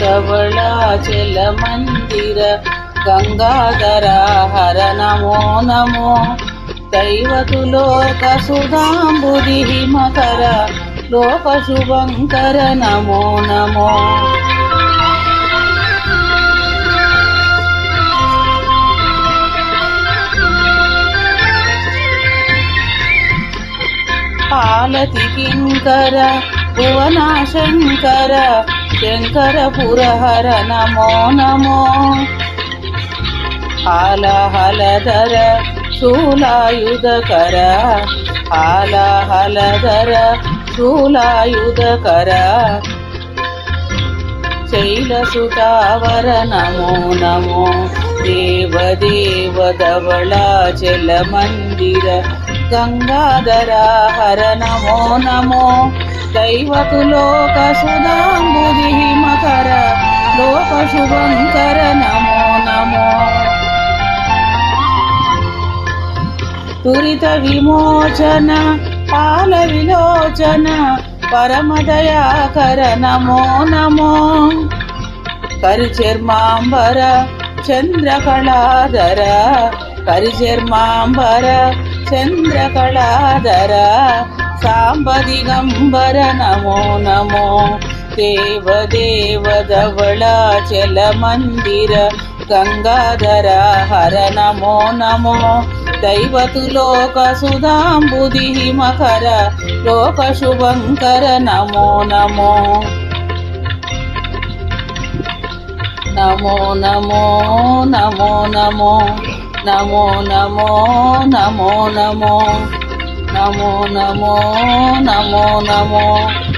धवलाचल मंदिर गंगाधर हर नमो नमो दैवतुलोक सुधांबुधि मकर लोक शुभंकर नमो नमो पालति किंकर भुवनाशंकर शंकर पुरहर नमो नमो हालहलधर शूलायुधकर हालहलधर शूलायुधकर शैलसुतावर नमो नमो देवदेव धवलाचल मंदिर गंगाधर हर नमो नमो दैवतुलोक सुधांबुधि मकर लोक शुभंकर नमो नमो तुरित विमोचन पाल विलोचन परम दयाकर नमो नमो करिचर्मांबर चंद्रकलाधर करिचर्मांबर चंद्रकलाधर सांब दिगंबर नमो नमो देवदेव धवलाचल मंदिर गंगाधर हर नमो नमो दैवतुलोक सुधांबुधि मकर लोक शुभंकर नमो नमो नमो नमो नमो नमो नमो नमो नमो नमो नमो नमो नमो नमो